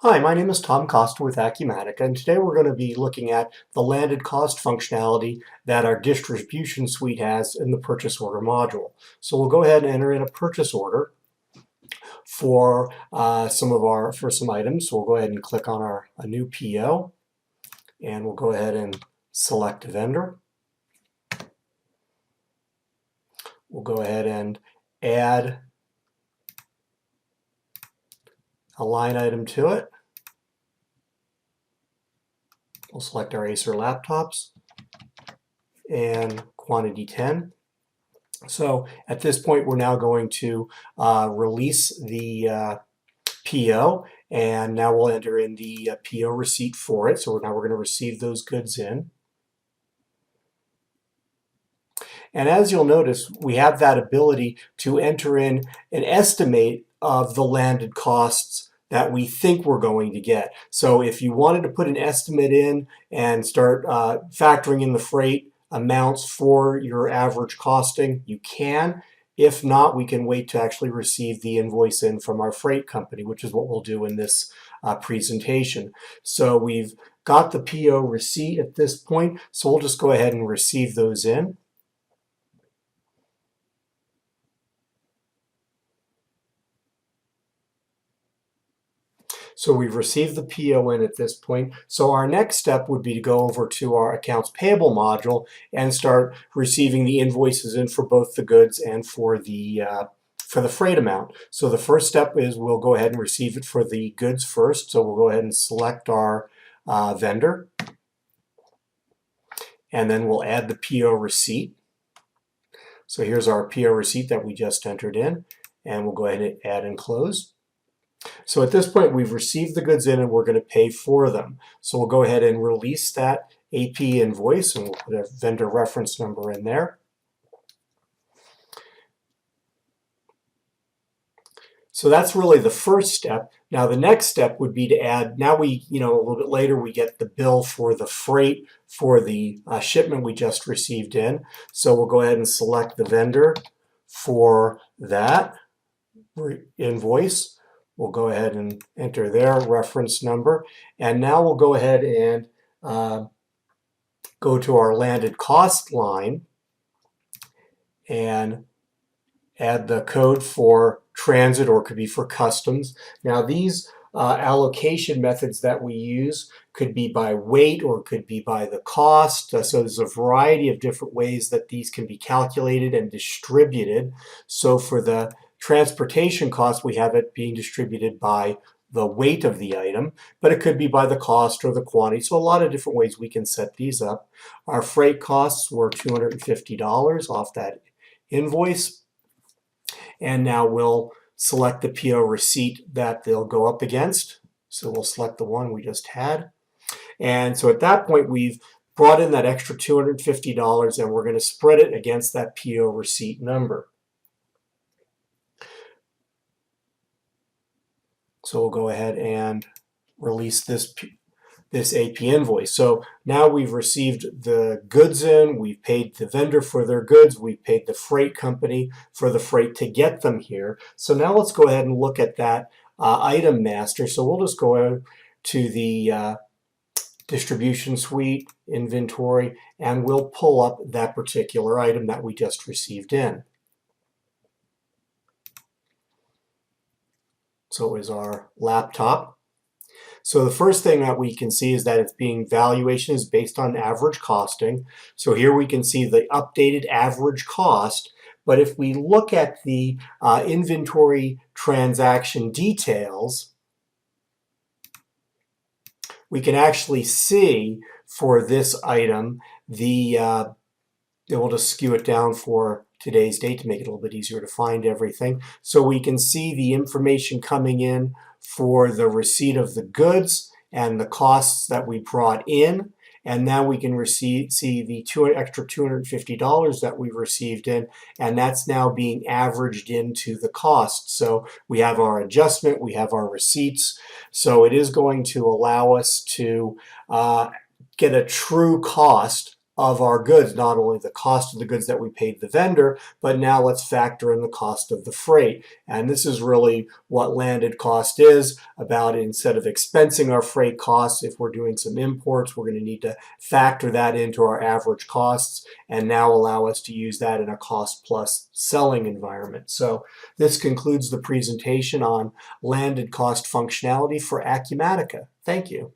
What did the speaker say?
Hi, my name is Tom Costa with Acumatica, and today we're going to be looking at the landed cost functionality that our distribution suite has in the purchase order module. So we'll go ahead and enter in a purchase order for some items. So we'll go ahead and click on a new PO, and we'll go ahead and select vendor. We'll go ahead and add a line item to it. We'll select our Acer laptops and quantity 10. So at this point, we're now going to release the PO, and now we'll enter in the PO receipt for it. So now we're going to receive those goods in. And as you'll notice, we have that ability to enter in an estimate of the landed costs that we think we're going to get. So if you wanted to put an estimate in and start factoring in the freight amounts for your average costing, you can. If not, we can wait to actually receive the invoice in from our freight company, which is what we'll do in this presentation. So we've got the PO receipt at this point, so we'll just go ahead and receive those in. So we've received the PO in at this point. So our next step would be to go over to our accounts payable module and start receiving the invoices in for both the goods and for the freight amount. So the first step is we'll go ahead and receive it for the goods first. So we'll go ahead and select our vendor, and then we'll add the PO receipt. So here's our PO receipt that we just entered in, and we'll go ahead and add and close. So at this point, we've received the goods in and we're going to pay for them. So we'll go ahead and release that AP invoice, and we'll put a vendor reference number in there. So that's really the first step. Now the next step would be to add, now we, a little bit later, we get the bill for the freight for the shipment we just received in. So we'll go ahead and select the vendor for that invoice. We'll go ahead and enter their reference number. And now we'll go ahead and go to our landed cost line and add the code for transit, or it could be for customs. Now these allocation methods that we use could be by weight or could be by the cost. So there's a variety of different ways that these can be calculated and distributed. So for the transportation cost, we have it being distributed by the weight of the item, but it could be by the cost or the quantity. So a lot of different ways we can set these up. Our freight costs were $250 off that invoice. And now we'll select the PO receipt that they'll go up against. So we'll select the one we just had. And so at that point, we've brought in that extra $250, and we're going to spread it against that PO receipt number. So we'll go ahead and release this AP invoice. So now we've received the goods in, we've paid the vendor for their goods, we've paid the freight company for the freight to get them here. So now let's go ahead and look at that item master. So we'll just go to the distribution suite, inventory, and we'll pull up that particular item that we just received in. So it was our laptop. So the first thing that we can see is that it's being valuation is based on average costing. So here we can see the updated average cost. But if we look at the inventory transaction details, we can actually see for this item we'll just skew it down for today's date to make it a little bit easier to find everything. So we can see the information coming in for the receipt of the goods and the costs that we brought in. And now we can see the extra $250 that we received in, and that's now being averaged into the cost. So we have our adjustment, we have our receipts. So it is going to allow us to get a true cost of our goods, not only the cost of the goods that we paid the vendor, but now let's factor in the cost of the freight. And this is really what landed cost is about. Instead of expensing our freight costs, if we're doing some imports, we're going to need to factor that into our average costs and now allow us to use that in a cost plus selling environment. So this concludes the presentation on landed cost functionality for Acumatica. Thank you.